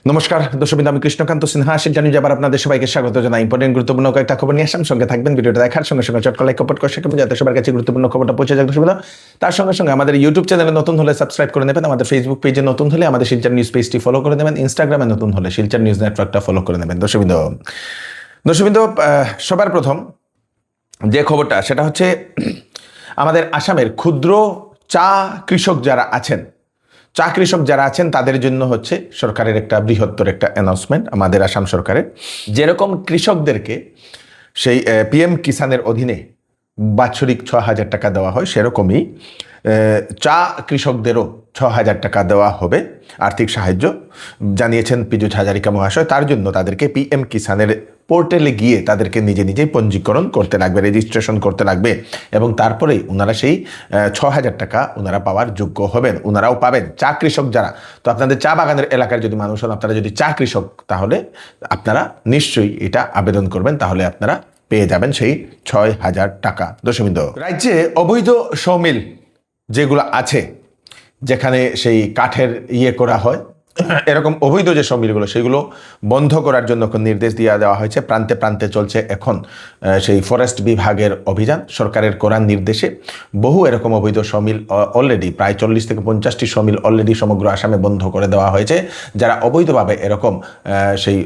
নমস্কার দর্শকবৃন্দ, আমি কৃষ্ণকান্ত সিনহা শিলচর নিউজে আবার আপনাদের সবাইকে স্বাগত জানাই। ইম্পর্টেন্ট গুরুত্বপূর্ণ কয়েকটা খবর নিয়ে আসলাম, সঙ্গে থাকবেন। ভিডিওটা দেখার সঙ্গে সঙ্গে চটকা লাইক কমেন্ট করে শেখাবেন যাতে সবার কাছে গুরুত্বপূর্ণ খবরটা পৌঁছে যায়। দর্শকবৃন্দ, তার সঙ্গে সঙ্গে আমাদের ইউটিউব চ্যানেলে নতুন হলে সাবস্ক্রাইব করে নেবেন, আমাদের ফেসবুক পেজে নতুন হলে আমাদের শিলচর নিউজ পেজটি ফলো করে নেবেন, ইনস্টাগ্রামে নতুন হলে শিলচর নিউজ নেটওয়ার্কটা ফলো করে নেবেন। দর্শকবৃন্দ, সবার প্রথম যে খবরটা সেটা হচ্ছে আমাদের আসামের ক্ষুদ্র চা কৃষক যারা আছেন তাদের জন্য হচ্ছে সরকারের একটা বৃহত্তর একটা অ্যানাউন্সমেন্ট। আমাদের আসাম সরকারের যেরকম কৃষকদেরকে সেই পিএম কিষানের অধীনে বাৎসরিক 6,000 টাকা দেওয়া হয়, সেরকমই চা কৃষকদেরও 6,000 টাকা দেওয়া হবে আর্থিক সাহায্য, জানিয়েছেন পীযূষ হাজারিকা মহাশয়। তার জন্য তাদেরকে পিএম কিষানের পোর্টালে গিয়ে তাদেরকে নিজেই পঞ্জীকরণ করতে লাগবে, রেজিস্ট্রেশন করতে লাগবে, এবং তারপরেই ওনারা সেই 6,000 টাকা ওনারা পাওয়ার যোগ্য হবেন, ওনারাও পাবেন। চা কৃষক যারা, তো আপনাদের চা বাগানের এলাকার যদি মানুষ হন, আপনারা যদি চা কৃষক, তাহলে আপনারা নিশ্চয়ই এটা আবেদন করবেন, তাহলে আপনারা পেয়ে যাবেন সেই 6,000 টাকা। দর্শকবৃন্দ, রাজ্যে অবৈধ সমিল যেগুলো আছে, যেখানে সেই কাঠের করা হয়, এরকম অবৈধ যে সমিলগুলো সেগুলো বন্ধ করার জন্য নির্দেশ দিয়ে দেওয়া হয়েছে। প্রান্তে প্রান্তে চলছে এখন সেই ফরেস্ট বিভাগের অভিযান। সরকারের করার নির্দেশে বহু এরকম অবৈধ সমিল অলরেডি প্রায় 40 থেকে 50টি সমিল অলরেডি সমগ্র আসামে বন্ধ করে দেওয়া হয়েছে। যারা অবৈধভাবে এরকম সেই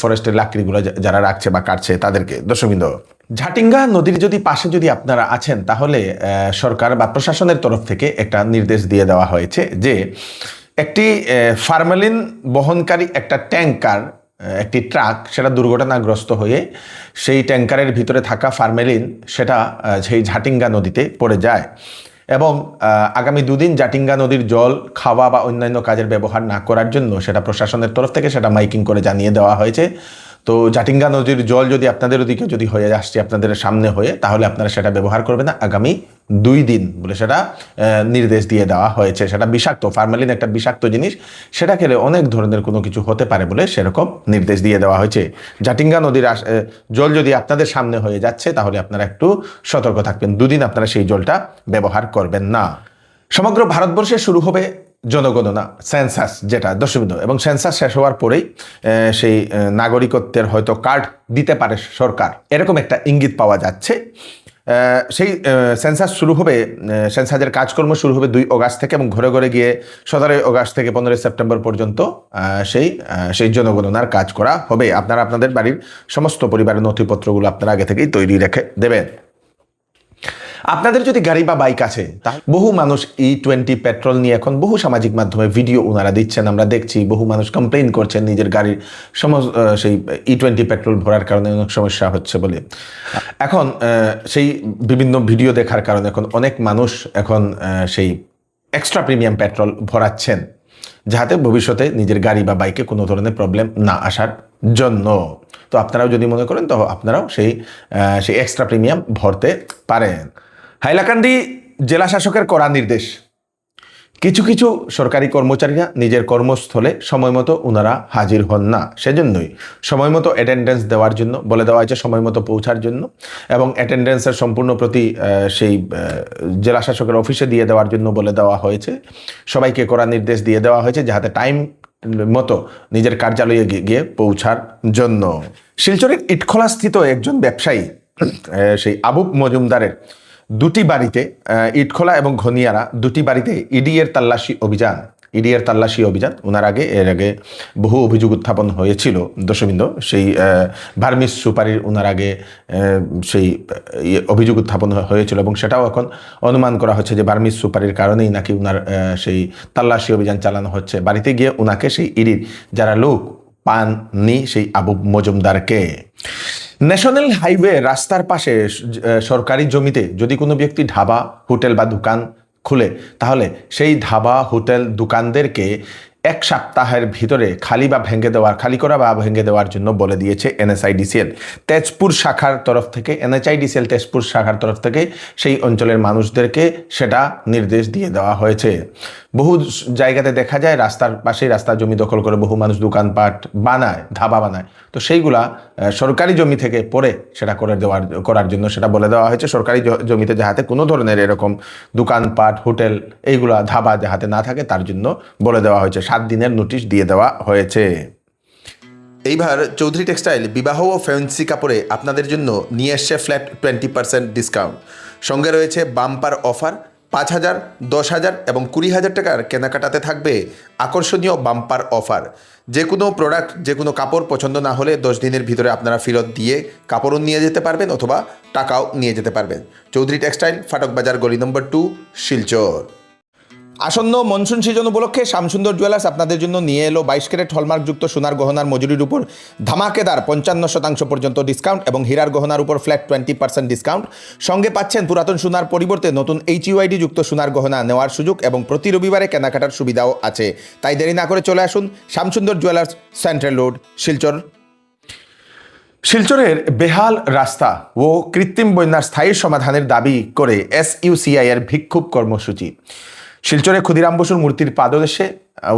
ফরেস্টের লাকড়িগুলো যারা রাখছে বা কাটছে তাদেরকে। দর্শকবৃন্দ, ঝাটিঙ্গা নদীর পাশে যদি আপনারা আছেন, তাহলে সরকার বা প্রশাসনের তরফ থেকে একটা নির্দেশ দিয়ে দেওয়া হয়েছে যে একটি ফার্মালিন বহনকারী একটা ট্যাঙ্কার, একটি ট্রাক, সেটা দুর্ঘটনাগ্রস্ত হয়ে সেই ট্যাঙ্কারের ভিতরে থাকা ফার্মালিন সেটা সেই ঝাটিঙ্গা নদীতে পড়ে যায়, এবং আগামী 2 দিন জাটিঙ্গা নদীর জল খাওয়া বা অন্যান্য কাজের ব্যবহার না করার জন্য সেটা প্রশাসনের তরফ থেকে সেটা মাইকিং করে জানিয়ে দেওয়া হয়েছে। তো জাটিঙ্গা নদীর জল যদি আপনাদের ওদিকে যদি হয়ে আসছে আপনাদের সামনে হয়ে, তাহলে আপনারা সেটা ব্যবহার করবেন না আগামী 2 দিন বলে সেটা নির্দেশ দিয়ে দেওয়া হয়েছে। সেটা বিষাক্ত, ফার্মালিন একটা বিষাক্ত জিনিস, সেটা খেলে অনেক ধরনের কোনো কিছু হতে পারে বলে সেরকম নির্দেশ দিয়ে দেওয়া হয়েছে। জাটিঙ্গা নদীর জল যদি আপনাদের সামনে হয়ে যাচ্ছে, তাহলে আপনারা একটু সতর্ক থাকবেন। 2 দিন আপনারা সেই জলটা ব্যবহার করবেন না। সমগ্র ভারতবর্ষে শুরু হবে জনগণনা, সেন্সাস, যেটা দর্শকবৃন্দ, এবং সেন্সাস শেষ হওয়ার পরেই সেই নাগরিকত্বের হয়তো কার্ড দিতে পারে সরকার, এরকম একটা ইঙ্গিত পাওয়া যাচ্ছে। সেই সেন্সাস শুরু হবে, সেন্সাসের কাজকর্ম শুরু হবে 2 অগাস্ট থেকে, এবং ঘরে ঘরে গিয়ে 17 অগাস্ট থেকে 15 সেপ্টেম্বর পর্যন্ত সেই জনগণনার কাজ করা হবে। আপনারা আপনাদের বাড়ির সমস্ত পরিবারের নথিপত্রগুলো আপনারা আগে থেকেই তৈরি রেখে দেবেন। আপনাদের যদি গাড়ি বা বাইক আছে, তাহলে বহু মানুষ E20 পেট্রোল নিয়ে এখন বহু সামাজিক মাধ্যমে ভিডিও ওনারা দিচ্ছেন, আমরা দেখছি। বহু মানুষ কমপ্লেইন করছেন নিজের গাড়ির সেই E20 পেট্রোল ভরার কারণে অনেক সমস্যা হচ্ছে বলে। এখন সেই বিভিন্ন ভিডিও দেখার কারণে এখন অনেক মানুষ এখন সেই এক্সট্রা প্রিমিয়াম পেট্রোল ভরাচ্ছেন, যাতে ভবিষ্যতে নিজের গাড়ি বা বাইকে কোনো ধরনের প্রবলেম না আসার জন্য। তো আপনারাও যদি মনে করেন, তো আপনারাও সেই এক্সট্রা প্রিমিয়াম ভরতে পারেন। হাইলাকান্দি জেলা শাসকের কড়া নির্দেশ, কিছু কিছু সরকারি কর্মচারীরা নিজের কর্মস্থলে সময় মতো ওনারা হাজির হন না, সেজন্যই সময় মতো অ্যাটেন্ডেন্স দেওয়ার জন্য বলে দেওয়া হয়েছে, সময় মতো পৌঁছার জন্য, এবং অ্যাটেন্ডেন্সের সম্পূর্ণ প্রতি সেই জেলা শাসকের অফিসে দিয়ে দেওয়ার জন্য বলে দেওয়া হয়েছে। সবাইকে কড়া নির্দেশ দিয়ে দেওয়া হয়েছে যাতে টাইম মতো নিজের কার্যালয়ে গিয়ে পৌঁছার জন্য। শিলচরের ইটখোলা স্থিত একজন ব্যবসায়ী সেই আবুব মজুমদারের 2টি বাড়িতে, ইটখোলা এবং ঘনিয়ারা 2টি বাড়িতে ইডি এর তাল্লাশি অভিযান ওনার এর আগে বহু অভিযোগ উত্থাপন হয়েছিল। দর্শকবৃন্দ, সেই ভার্মিস সুপারির ওনার আগে সেই অভিযোগ উত্থাপন হয়েছিল, এবং সেটাও এখন অনুমান করা হচ্ছে যে ভার্মিস সুপারির কারণেই নাকি ওনার সেই তাল্লাশি অভিযান চালানো হচ্ছে। বাড়িতে গিয়ে ওনাকে সেই ইডির যারা লোক পাননি সেই আবুব মজুমদারকে। ন্যাশনাল হাইওয়ে রাস্তার পাশে সরকারি জমিতে যদি কোনো ব্যক্তি ধাবা, হোটেল বা দোকান খুলে, তাহলে সেই ধাবা, হোটেল, দোকানদেরকে 1 সপ্তাহের ভিতরে খালি করা বা ভেঙে দেওয়ার জন্য বলে দিয়েছে NHIDCL তেজপুর শাখার তরফ থেকে। NHIDCL তেজপুর শাখার তরফ থেকে সেই অঞ্চলের মানুষদেরকে সেটা নির্দেশ দিয়ে দেওয়া হয়েছে। বহু জায়গাতে দেখা যায় রাস্তার পাশেই রাস্তার জমি দখল করে বহু মানুষ দোকানপাট বানায়, ধাবা বানায়। তো সেইগুলা সরকারি জমি থেকে পরে সেটা করার জন্য সেটা বলে দেওয়া হয়েছে। সরকারি জমিতে যাহাতে কোনো ধরনের এরকম দোকানপাট, হোটেল, এইগুলা ধাবা যাহাতে না থাকে তার জন্য বলে দেওয়া হয়েছে। 7 দিনের নোটিশ দিয়ে দেওয়া হয়েছে। এইবার চৌধুরী টেক্সটাইল বিবাহ ও ফ্যান্সি কাপড়ে আপনাদের জন্য নিয়ে এসছে ফ্ল্যাট 20% ডিসকাউন্ট। সঙ্গে রয়েছে বাম্পার অফার। 5,000, 10,000 এবং 20,000 টাকার কেনাকাটাতে থাকবে আকর্ষণীয় বাম্পার অফার। যে কোনো প্রোডাক্ট, যে কোনো কাপড় পছন্দ না হলে 10 দিনের ভিতরে আপনারা ফেরত দিয়ে কাপড়ও নিয়ে যেতে পারবেন অথবা টাকাও নিয়ে যেতে পারবেন। চৌধুরী টেক্সটাইল, ফাটক বাজার, গলি নম্বর 2, শিলচর। আসন্ন মনসুন সিজন উপলক্ষে শ্যামসুন্দর জুয়েলার্স আপনাদের জন্য নিয়ে এলো 22 ক্যারেট হলমার্কযুক্ত সোনার গহনার মজুরির উপর ধামাকেদার 55% পর্যন্ত ডিসকাউন্ট এবং হীরার গহনার উপর ফ্ল্যাট 20% ডিসকাউন্ট। সঙ্গে পাচ্ছেন পুরাতন সোনার পরিবর্তে নতুন HUID যুক্ত সোনার গহনা নেওয়ার সুযোগ এবং প্রতি রবিবারে কেনাকাটার সুবিধাও আছে। তাই দেরি না করে চলে আসুন Shyamsundar jewellers, central road, Silchar. শিলচরের বেহাল রাস্তা ও কৃত্রিম বন্যার স্থায়ী সমাধানের দাবি করে SUCI এর বিক্ষোভ কর্মসূচি। শিলচরে ক্ষুদিরাম বসুর মূর্তির পাদদেশে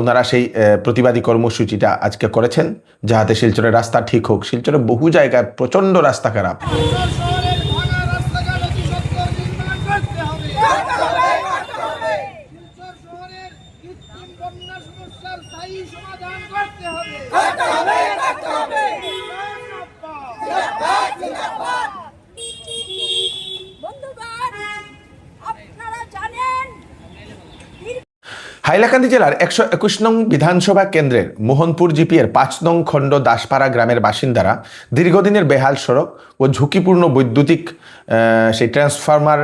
ওনারা সেই প্রতিবাদী কর্মসূচিটা আজকে করেছেন, যাহাতে শিলচরের রাস্তা ঠিক হোক। শিলচরে বহু জায়গায় প্রচণ্ড রাস্তা খারাপ। হাইলাকান্দি জেলার 121 নং বিধানসভা কেন্দ্রের মোহনপুর জিপিএর 5 নং খণ্ড দাসপাড়া গ্রামের বাসিন্দারা দীর্ঘদিনের বেহাল সড়ক ও ঝুঁকিপূর্ণ বৈদ্যুতিক সেই ট্রান্সফরমার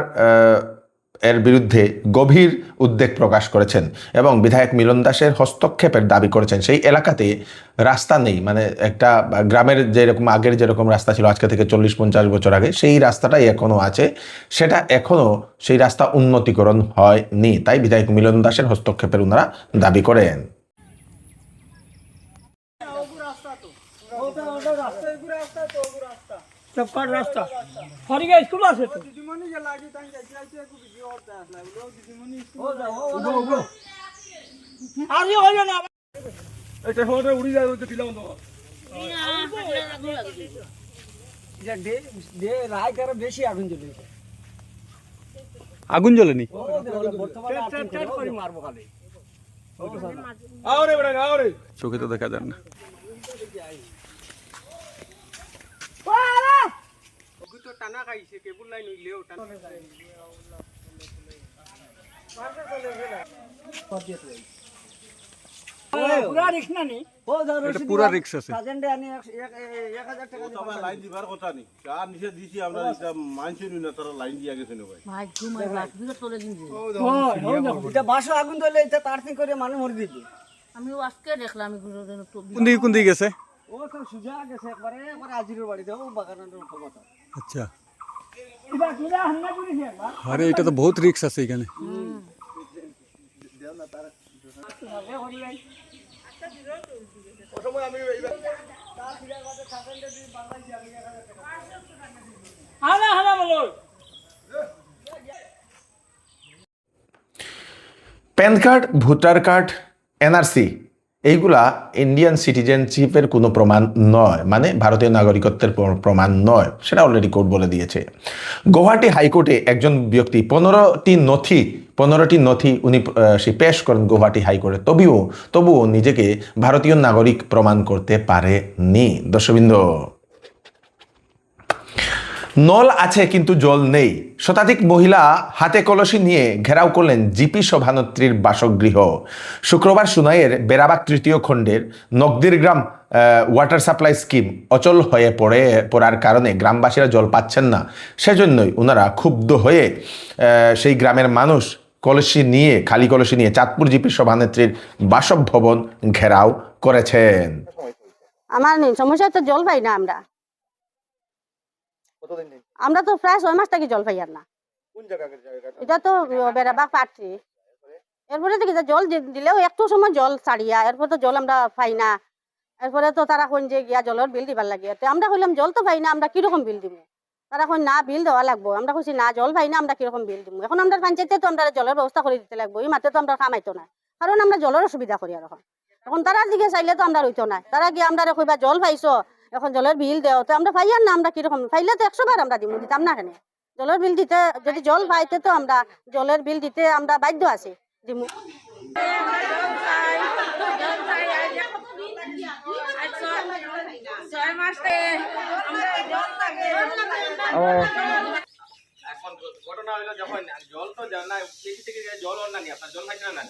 এর বিরুদ্ধে গভীর উদ্বেগ প্রকাশ করেছেন এবং বিধায়ক মিলন দাসের হস্তক্ষেপের দাবি করেছেন। সেই এলাকাতে রাস্তা নেই, মানে একটা গ্রামের যেরকম আগের যেরকম রাস্তা ছিল আজকে থেকে 40-50 বছর আগে, সেই রাস্তাটাই এখনও আছে, সেটা এখনও সেই রাস্তা উন্নতিকরণ হয়নি। তাই বিধায়ক মিলন দাসের হস্তক্ষেপের ওনারা দাবি করেন। রাস্তা ফরিগা স্কুল আছে তো আরে হয় না এটা হতে উড়ি যায় ওতে দিলাম তো যা দে রায় করে বেশি আগুন জ্বলে আগুন জ্বলেনি করে মারবো খালি আরে বড় আরে চোখে তো দেখা যায় না। টানা খাইছে কেবল লাইন হইলেও টানা পুরা রিক্স না নি ও এটা পুরা রিক্স আছে। সাজেন্ডে আনি 1000 টাকা তো আমরা লাইন দিবার কথা নি আর নিচে দিছি আমরা এটা মানছি না, তারা লাইন দিয়া গেছে না ভাই। ভাই ঘুমাই বাস দিকে চলে দিন যে এটা বাসা আগুন ধরলে এটা তারসিং করে মানুষ মরে দিবে আমি আজকে দেখলাম কোন দিকে গেছে? ও তো সুজা গেছে একবারে আজিরের বাড়িতে ও বাগানের ক্ষমতা। আচ্ছা, এবার কিরা হামলা করেছে একবার আরে এটা তো বহুত রিক্স আছে এখানে। Pan card, voter card, NRC এইগুলা ইন্ডিয়ান সিটিজেনশিপের কোনো প্রমাণ নয়, মানে ভারতীয় নাগরিকত্বের প্রমাণ নয়, সেটা অলরেডি কোর্ট বলে দিয়েছে। গুয়াহাটি হাইকোর্টে একজন ব্যক্তি 15টি নথি উনি পেশ করেন গুয়াহাটি হাইকোর্টে, তবুও নিজেকে ভারতীয় নাগরিক প্রমাণ করতে পারেনি। দর্শকবৃন্দ, নল আছে কিন্তু জল নেই। শতাধিক মহিলা হাতে কলসি নিয়ে ঘেরাও করলেন জিপি সভানেত্রীর বাসগৃহ। শুক্রবার সুনাইয়ের বেড়াবাগ 3য় খণ্ডের নকদিরগ্রাম ওয়াটার সাপ্লাই স্কিম অচল হয়ে পড়ার কারণে গ্রামবাসীরা জল পাচ্ছেন না। সেজন্যই ওনারা ক্ষুব্ধ হয়ে সেই গ্রামের মানুষ খালি কলসি নিয়ে চাঁদপুর জিপি সভানেত্রীর বাসভবন ঘেরাও করেছেন। আমার সমস্যা তো জল পাই না আমরা তো প্রায় 6 মাস থেকে জল পাই আর না। এটা তো বেড়াবাগ পাচ্ছি, এরপরে থেকে জল দিলেও একটু সময় জল ছাড়িয়া, এরপর তো জল আমরা পাই না। এরপরে তো তারা কোন যে গিয়া জলের বিল দিবার লাগে, আমরা কইলাম জল তো পাই না, আমরা কিরকম বিল দিব? তারা কোন না বিল দেওয়া লাগবো। আমরা কইছি না জল পাই না, আমরা কিরকম বিল দিব? এখন আমরা পঞ্চায়েতে তো আমরা জলের ব্যবস্থা করে দিতে লাগবো, এই মাত্র তো আমরা কামাইতো না, কারণ আমরা জলের অসুবিধা করি। আর এখন তারা দিকে চাইলে তো আমরা রইতো না, তারা গিয়ে আমরা কইবা জল পাইছো এখন জলের বিল দেও, তো আমরা পাই আর না, আমরা কিরকম পাইলে তো 100 বার আমরা দিতাম না। কেন জলের বিল দিতে, যদি জল পাইতে তো আমরা জলের বিল দিতে আমরা বাধ্য আছি। এখন ঘটনা হলো যখন জল তো জানা কেজি থেকে জল অন্য নি আপনার জল খাইতে না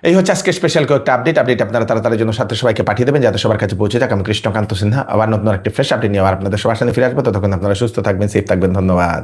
এই হচ্ছে আজকে স্পেশাল কয়েকটা আপডেট আপনারা তাড়াতাড়ি জন্য সাথে সবাইকে পাঠিয়ে দেবেন যাতে সবার কাছে পৌঁছে যাক। আমি কৃষ্ণকান্ত সিনহা আবার নতুন একটি ফ্রেশ আপডেট নিয়ে আবার আপনাদের সবার সামনে ফিরে আসবো। ততক্ষণ আপনারা সুস্থ থাকবেন, সেফ থাকবেন। ধন্যবাদ।